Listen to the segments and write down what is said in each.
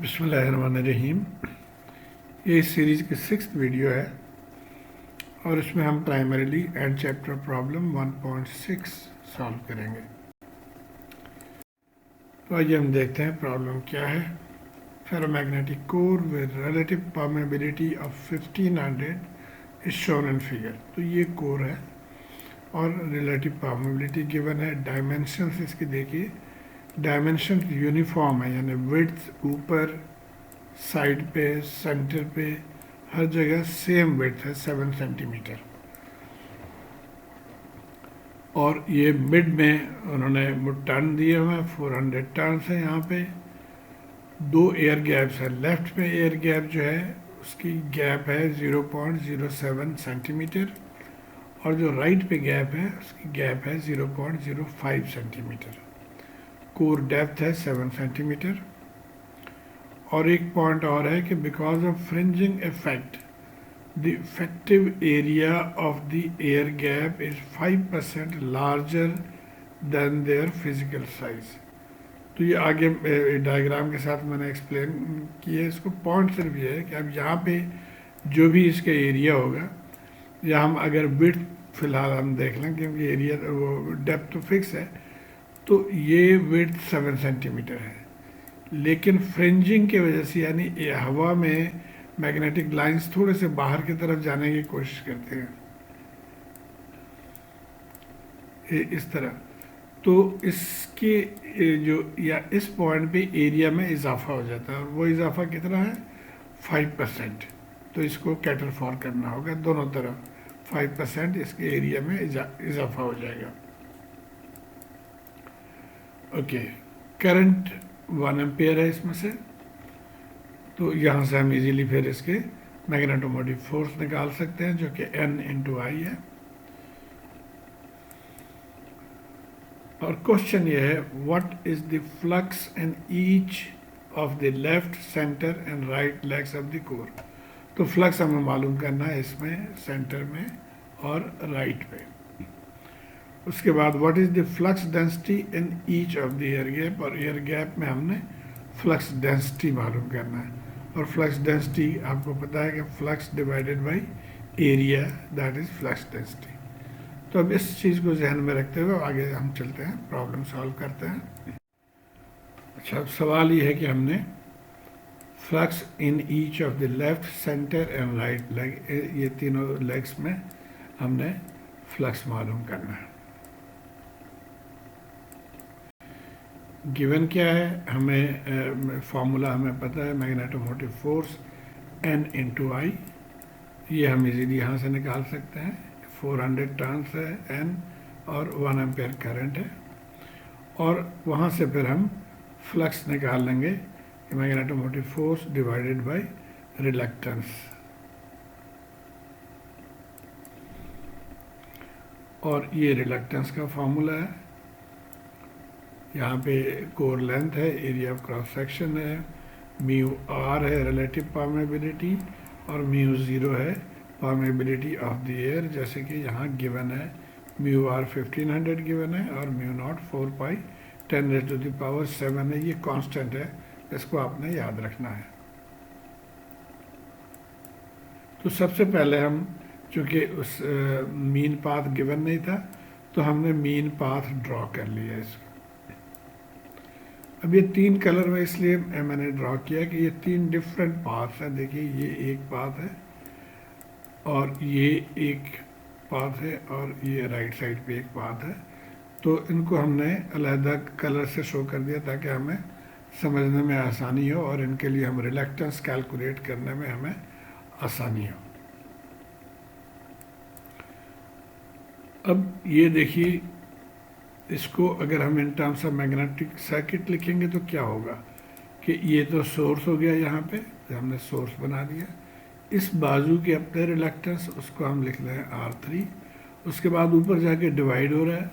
बिस्मिल्लाहिर्रहमानिर्रहीम। ये इस सीरीज़ की 6th वीडियो है और इसमें हम primarily and chapter problem 1.6 solve करेंगे। तो आइए हम देखते हैं प्रॉब्लम क्या है। Ferromagnetic core with relative permeability of 1500 is shown in figure. तो ये कोर है और रिलेटिव परमेबिलिटी गिवन है। डायमेंशंस इसकी देखिए, डायमेंशन यूनिफॉर्म है, यानी विड्थ ऊपर साइड पे सेंटर पे हर जगह सेम विड्थ है 7 सेंटीमीटर। और ये मिड में उन्होंने टर्न दिए हुए हैं, 400 टर्न्स है। यहाँ पे 2 एयर गैप्स है। लेफ्ट में एयर गैप जो है उसकी गैप है 0.07 सेंटीमीटर और जो राइट पे गैप है उसकी गैप है 0.05 सेंटीमीटर। कोर डेप्थ है 7 सेंटीमीटर। और एक पॉइंट और है कि because of fringing effect the effective area of the air gap is 5% larger than their physical size. तो ये आगे डायग्राम के साथ मैंने एक्सप्लेन किया है। इसको पॉइंट सिर्फ ये है कि अब यहाँ पे जो भी इसका एरिया होगा, या हम अगर विड्थ फिलहाल हम देख लें क्योंकि एरिया वो डेप्थ तो फिक्स है, तो ये विड्थ 7 सेंटीमीटर है। लेकिन फ्रिंजिंग की वजह से, यानी हवा में मैग्नेटिक लाइंस थोड़े से बाहर की तरफ जाने की कोशिश करते हैं इस तरह, तो इसके जो या इस पॉइंट पे एरिया में इजाफा हो जाता है और वो इजाफा कितना है 5%। तो इसको कैटर फॉर करना होगा दोनों तरफ, 5% इसके एरिया में इजाफा हो जाएगा। ओके, करंट 1 एम्पियर है इसमें से। तो यहाँ से हम इजीली फिर इसके मैग्नेटोमोटिव फोर्स निकाल सकते हैं जो कि N × I है। और क्वेश्चन ये है, what is the flux in each of the left centre and right legs of the core. तो फ्लक्स हमें मालूम करना है इसमें सेंटर में और राइट पे। उसके बाद what is the flux density in each of the air gap, और एयर गैप में हमने फ्लक्स डेंसिटी मालूम करना है। और फ्लक्स डेंसिटी आपको पता है कि flux divided by area, that is flux density. तो अब इस चीज़ को जहन में रखते हुए आगे हम चलते हैं, प्रॉब्लम सॉल्व करते हैं। अच्छा, अब सवाल ये है कि हमने flux in each of the left centre and right leg, ये तीनों लेग्स में हमने फ्लक्स मालूम करना है। गिवन क्या है हमें, फार्मूला हमें पता है, मैग्नेटोमोटिव फोर्स N × I। ये हम इजीली यहाँ से निकाल सकते हैं। 400 टर्न्स है N और 1 एम्पियर करंट है। और वहाँ से फिर हम फ्लक्स निकाल लेंगे, magnetomotive force divided by reluctance. और ये रिलक्टेंस का फार्मूला है। यहाँ पे कोर लेंथ है, एरिया ऑफ क्रॉस सेक्शन है, म्यू R है रिलेटिव परमेबिलिटी, और म्यू 0 है परमेबिलिटी ऑफ द एयर, जैसे कि यहाँ गिवन है। म्यू R 1500 गिवन है और म्यू नॉट 4π10⁻⁷ है। ये कांस्टेंट है, इसको आपने याद रखना है। तो सबसे पहले हम, चूँकि उस मीन पाथ गिवन नहीं था, तो हमने मीन पाथ ड्रॉ कर लिया इसको। अब ये 3 कलर में इसलिए मैंने ड्रॉ किया कि ये 3 डिफरेंट पाथ हैं। देखिए, ये एक पाथ है और ये एक पाथ है और ये राइट साइड पे एक पाथ है। तो इनको हमने अलग कलर से शो कर दिया ताकि हमें समझने में आसानी हो और इनके लिए हम रिलक्टेंस कैलकुलेट करने में हमें आसानी हो। अब ये देखिए, इसको अगर हम in terms of magnetic circuit लिखेंगे तो क्या होगा कि ये तो सोर्स हो गया, यहाँ पे हमने सोर्स बना दिया। इस बाजू के अपने रिलक्टेंस उसको हम लिख रहे हैं R3। उसके बाद ऊपर जाके डिवाइड हो रहा है,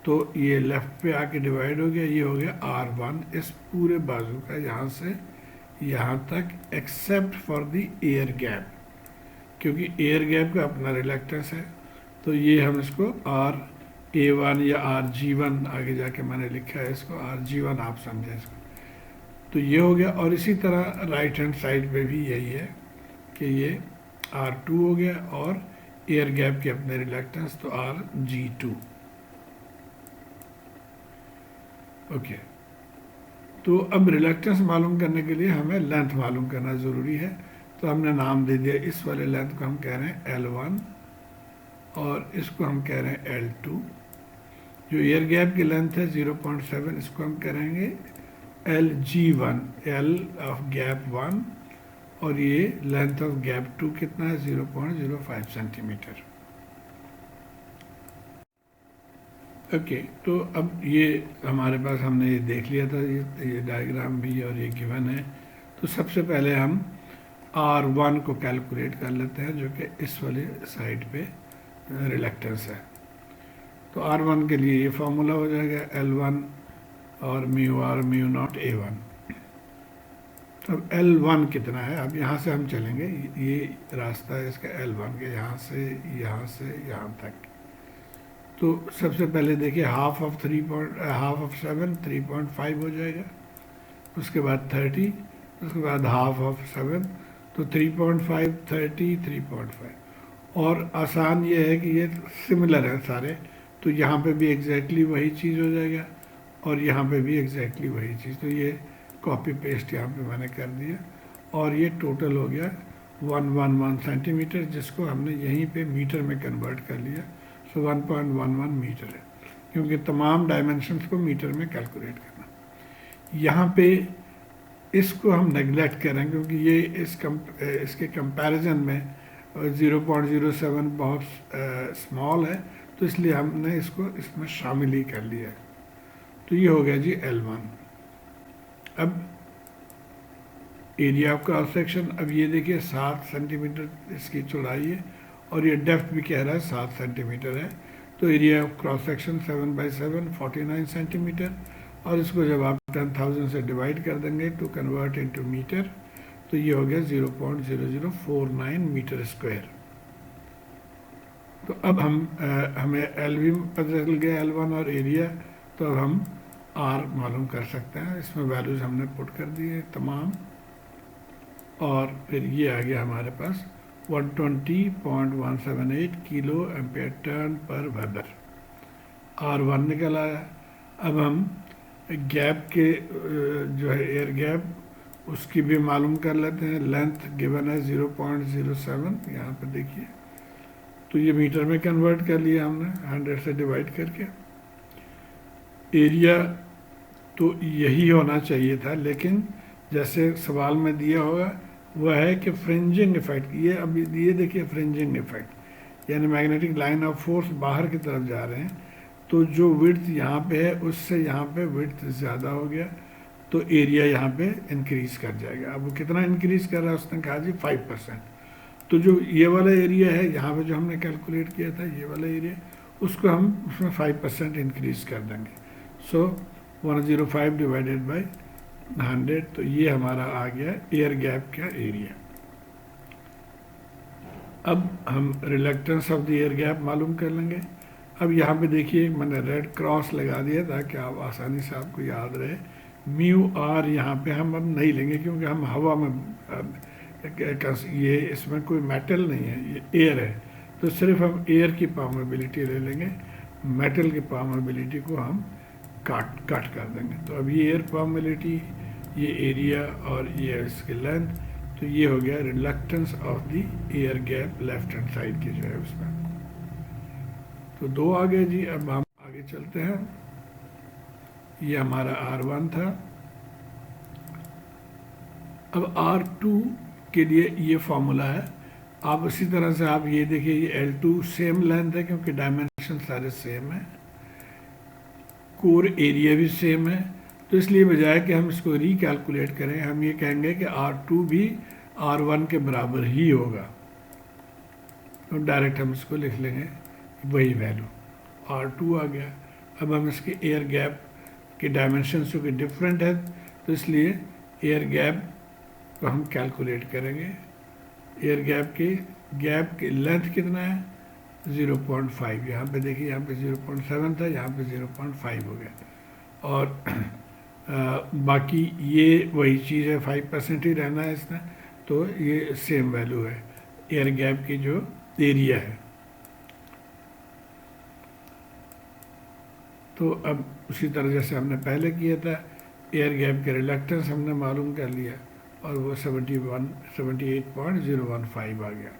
तो ये लेफ्ट पे आके डिवाइड हो गया, ये हो गया R1 इस पूरे बाजू का, यहाँ से यहाँ तक except for the air gap, क्योंकि एयर गैप का अपना रिलक्टेंस है। तो ये हम इसको RA1 या RG1 आगे जाके मैंने लिखा है, इसको RG1 आप समझे इसको। तो ये हो गया। और इसी तरह राइट हैंड साइड पे भी यही है कि ये R2 हो गया और एयर गैप के अपने रिलक्टेंस तो RG2। ओके, तो अब रिलक्टेंस मालूम करने के लिए हमें लेंथ मालूम करना ज़रूरी है। तो हमने नाम दे दिया, इस वाले लेंथ को हम कह रहे हैं L1 और इसको हम कह रहे हैं L2। जो एयर गैप की लेंथ है 0.7, इसको हम करेंगे LG1, L ऑफ गैप 1, और ये लेंथ ऑफ गैप 2 कितना है 0.05 सेंटीमीटर। ओके, तो अब ये हमारे पास हमने ये देख लिया था, ये डायग्राम भी और ये गिवन है। तो सबसे पहले हम R1 को कैलकुलेट कर लेते हैं, जो कि इस वाले साइड पे रिलक्टेंस है। तो R1 के लिए ये फार्मूला हो जाएगा L1 और mu R mu naught A1। अब L1 कितना है, अब यहाँ से हम चलेंगे, ये रास्ता है इसका L1 के, यहाँ से यहाँ तक। तो सबसे पहले देखिए हाफ ऑफ 7 3.5 हो जाएगा, उसके बाद 30, उसके बाद हाफ ऑफ 7, तो 3.5 30 3.5। और आसान ये है कि ये सिमिलर है सारे, तो यहाँ पे भी एग्जैक्टली वही चीज़ हो जाएगा और यहाँ पे भी एग्जैक्टली वही चीज़। तो ये कॉपी पेस्ट यहाँ पे मैंने कर दिया और ये टोटल हो गया 111 सेंटीमीटर, जिसको हमने यहीं पे मीटर में कन्वर्ट कर लिया। सो 1.11 मीटर है, क्योंकि तमाम डायमेंशंस को मीटर में कैलकुलेट करना। यहाँ पे इसको हम नेगलेक्ट करें, क्योंकि ये इसके कंपैरिजन में 0.07 बहुत स्मॉल है, तो इसलिए हमने इसको इसमें शामिल ही कर लिया है। तो ये हो गया जी L1। अब एरिया ऑफ क्रॉस सेक्शन, अब ये देखिए 7 सेंटीमीटर इसकी चौड़ाई है और ये डेप्थ भी कह रहा है 7 सेंटीमीटर है। तो area of cross section 7/7 49 centimetre, और इसको जब आप 10,000 से डिवाइड कर देंगे टू कन्वर्ट इनटू मीटर, तो ये हो गया 0.0049 मीटर स्क्वायर। तो अब हमें L भी पता चल गया, L1 और एरिया, तो अब हम R मालूम कर सकते हैं। इसमें वैल्यूज हमने पुट कर दिए तमाम, और फिर ये आ गया हमारे पास 120.178 किलो एम्पेयर टर्न पर वेबर। R1 निकल आया। अब हम गैप के जो है एयर गैप, उसकी भी मालूम कर लेते हैं। लेंथ गिवन है 0.07, यहाँ पर देखिए, तो ये मीटर में कन्वर्ट कर लिया हमने 100 से डिवाइड करके। एरिया तो यही होना चाहिए था, लेकिन जैसे सवाल में दिया होगा वह है कि फ्रिंजिंग इफेक्ट, ये अभी ये देखिए फ्रिंजिंग इफेक्ट, यानी मैग्नेटिक लाइन ऑफ फोर्स बाहर की तरफ जा रहे हैं, तो जो विड्थ यहाँ पे है उससे यहाँ पे विड्थ ज़्यादा हो गया, तो एरिया यहाँ पे इंक्रीज़ कर जाएगा। अब वो कितना इंक्रीज़ कर रहा है, उसने कहा जी 5%। तो जो ये वाला एरिया है यहाँ पे जो हमने कैलकुलेट किया था, ये वाला एरिया, उसको हम उसमें 5% इंक्रीज़ कर देंगे। सो 105 डिवाइडेड बाई 100, तो ये हमारा आ गया एयर गैप का एरिया। अब हम reluctance of the air gap मालूम कर लेंगे। अब यहाँ पे देखिए मैंने रेड क्रॉस लगा दिया ताकि आप आसानी से आपको याद रहे। म्यू आर यहाँ पे हम अब नहीं लेंगे, क्योंकि हम हवा में ये इसमें कोई मेटल नहीं है, ये एयर है, तो सिर्फ हम एयर की परमेबिलिटी ले लेंगे, मेटल की परमेबिलिटी को हम काट कर देंगे। तो अब ये एयर परमेबिलिटी, ये एरिया और ये इसकी लेंथ, तो ये हो गया reluctance of the air gap left hand side की जो है उसमें। तो 2 आ गए जी। अब हम आगे चलते हैं। ये हमारा R1 था। अब R2 के लिए ये फॉर्मूला है। आप उसी तरह से आप ये देखिए, ये L2 सेम लेंथ है, क्योंकि डायमेंशन सारे सेम है, कोर एरिया भी सेम है, तो इसलिए बजाय कि हम इसको रिकैलकुलेट करें, हम ये कहेंगे कि R2 भी R1 के बराबर ही होगा। तो डायरेक्ट हम इसको लिख लेंगे वही वैल्यू, R2 आ गया। अब हम इसके एयर गैप के डायमेंशन चूँकि डिफरेंट है, तो इसलिए एयर गैप को हम कैलकुलेट करेंगे। एयर गैप की लेंथ कितना है 0.5। यहाँ पे देखिए, यहाँ पे 0.7 था, यहाँ पे 0.5 हो गया। और बाकी ये वही चीज़ है, 5% ही रहना है इसमें, तो ये सेम वैल्यू है एयर गैप की जो एरिया है। तो अब उसी तरह जैसे हमने पहले किया था, एयर गैप के रिलक्टेंस हमने मालूम कर लिया और वो 78.015 आ गया।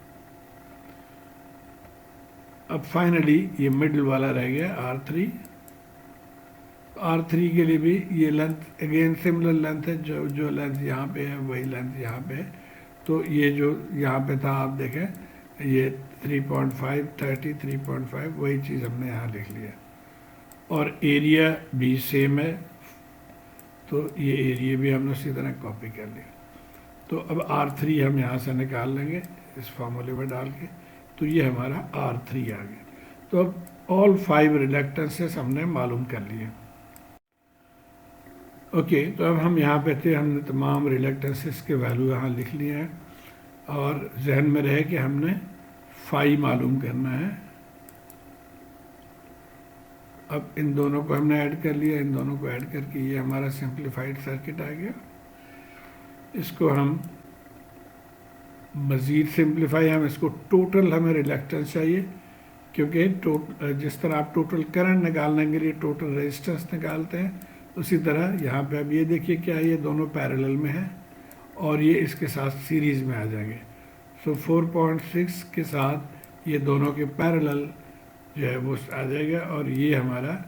अब फाइनली ये मिडिल वाला रह गया R3। R3 के लिए भी ये लेंथ अगेन सिमिलर लेंथ है, जो लेंथ यहाँ पे है वही लेंथ यहाँ पे है। तो ये जो यहाँ पे था आप देखें ये 3.5 30 3.5 वही चीज़ हमने यहाँ लिख लिया और एरिया भी सेम है, तो ये एरिया भी हमने उसी तरह कॉपी कर लिया। तो अब R3 हम यहाँ से निकाल लेंगे इस फार्मूले में डाल के, तो ये हमारा R3 आ गया। तो अब ऑल 5 रिलक्टेंसेस हमने मालूम कर लिए। ओके, तो अब हम यहाँ पे थे, हमने तमाम रिलक्टेंसेस के वैल्यू यहाँ लिख लिए हैं और जहन में रहे कि हमने फाई मालूम करना है। अब इन दोनों को हमने ऐड कर लिया, इन दोनों को ऐड करके ये हमारा सिंप्लीफाइड सर्किट आ गया। इसको हम मज़ीद सिंप्लीफाई, हम इसको टोटल, हमें रिलक्टेंस चाहिए क्योंकि जिस तरह आप टोटल करंट निकालने के लिए टोटल रेजिस्टेंस निकालते हैं, उसी तरह यहाँ पे अब ये देखिए क्या ये दोनों पैरेलल में है और ये इसके साथ सीरीज़ में आ जाएंगे। सो 4.6 के साथ ये दोनों के पैरेलल जो है वो आ जाएगा और ये हमारा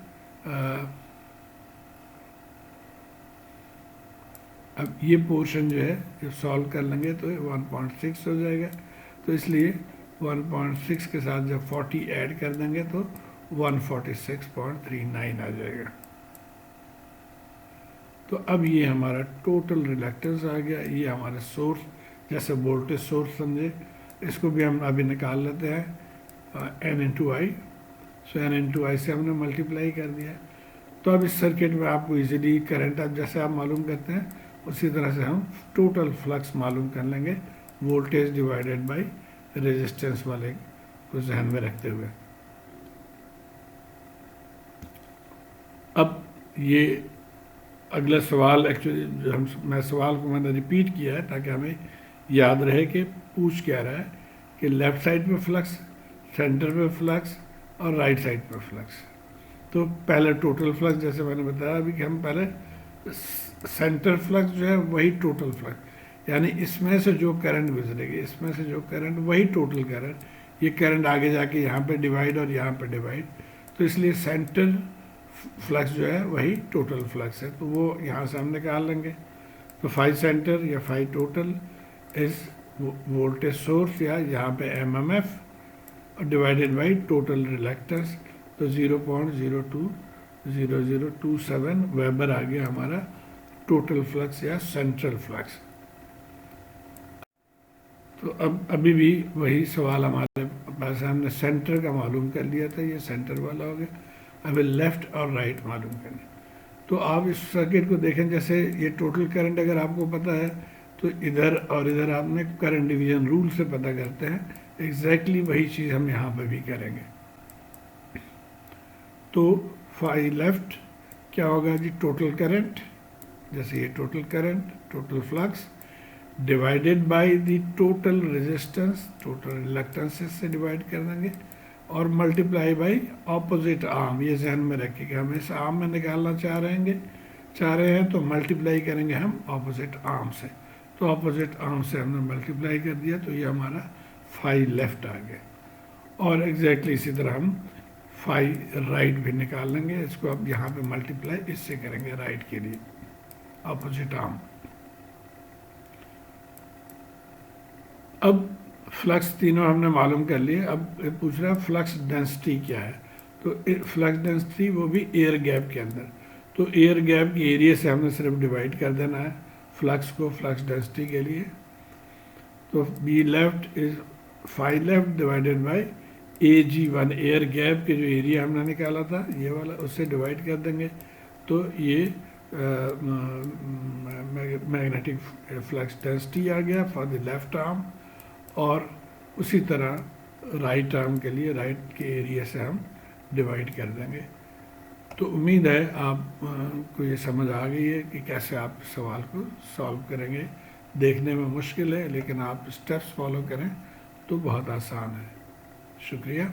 अब ये पोर्शन जो है जब सॉल्व कर लेंगे तो 1.6 हो जाएगा। तो इसलिए 1.6 के साथ जब 40 ऐड कर देंगे तो 146.39 आ जाएगा। तो अब ये हमारा टोटल रिलक्टेंस आ गया। ये हमारे सोर्स, जैसे वोल्टेज सोर्स समझे, इसको भी हम अभी निकाल लेते हैं N इंटू आई। सो N इंटू आई से हमने मल्टीप्लाई कर दिया। तो अब इस सर्किट में आपको इजीली करंट, अब जैसे आप मालूम करते हैं उसी तरह से हम टोटल फ्लक्स मालूम कर लेंगे, वोल्टेज डिवाइडेड बाय रेजिस्टेंस वाले को जहन में रखते हुए। अब ये अगला सवाल, एक्चुअली मैं सवाल को मैंने रिपीट किया है ताकि हमें याद रहे कि पूछ क्या रहा है कि लेफ़्ट साइड पे फ्लक्स, सेंटर पे फ्लक्स और राइट साइड पे फ्लक्स। तो पहले टोटल फ्लक्स, जैसे मैंने बताया अभी कि हम पहले सेंटर फ्लक्स जो है वही टोटल फ्लक्स, यानी इसमें से जो करंट गुजरेगी, इसमें से जो करंट वही टोटल करंट, ये करंट आगे जाके यहाँ पे डिवाइड और यहाँ पे डिवाइड, तो इसलिए सेंटर फ्लक्स जो है वही टोटल फ्लक्स है। तो वो यहाँ से हम निकाल लेंगे। तो फाई सेंटर या फाई टोटल इस वोल्टेज सोर्स या यहाँ पे MMF divided by total reluctance, तो 0.020027 वेबर आ गया हमारा टोटल फ्लक्स या सेंट्रल फ्लक्स। तो अब अभी भी वही सवाल हमारे पास, हमने सेंटर का मालूम कर लिया था, ये सेंटर वाला हो गया। अब लेफ़्ट और राइट मालूम करना। तो आप इस सर्किट को देखें, जैसे ये टोटल करंट अगर आपको पता है तो इधर और इधर आपने करंट डिवीजन रूल से पता करते हैं, एग्जैक्टली वही चीज़ हम यहाँ पर भी करेंगे। तो फाई लेफ्ट क्या होगा जी, टोटल करंट, जैसे ये total current, total flux divided by the total resistance, total reluctances से डिवाइड कर देंगे और मल्टीप्लाई बाय ऑपोजिट आर्म। ये ध्यान में रखिए कि हम इस आर्म में निकालना चाह रहे हैं तो मल्टीप्लाई करेंगे हम ऑपोजिट आर्म से। तो ऑपोजिट आर्म से हमने मल्टीप्लाई कर दिया, तो ये हमारा फाई लेफ्ट आ गया। और एग्जैक्टली इसी तरह हम फाई राइट भी निकाल लेंगे। इसको अब यहाँ पे मल्टीप्लाई इससे करेंगे राइट के लिए, ऑपोजिट आर्म। अब फ्लक्स तीनों हमने मालूम कर लिए। अब पूछ रहा है फ्लक्स डेंसिटी क्या है। तो फ्लक्स डेंसिटी वो भी एयर गैप के अंदर, तो एयर गैप की एरिया से हमने सिर्फ डिवाइड कर देना है फ्लक्स को, फ्लक्स डेंसिटी के लिए। तो B left is phi left divided by AG1, air gap के जो एरिया हमने निकाला था ये वाला, उससे डिवाइड कर देंगे। तो ये मैग्नेटिक फ्लक्स डेंसिटी आ गया फॉर द लेफ्ट आर्म। और उसी तरह राइट आर्म के लिए राइट के एरिया से हम डिवाइड कर देंगे। तो उम्मीद है आप को ये समझ आ गई है कि कैसे आप इस सवाल को सॉल्व करेंगे। देखने में मुश्किल है, लेकिन आप स्टेप्स फॉलो करें तो बहुत आसान है। शुक्रिया।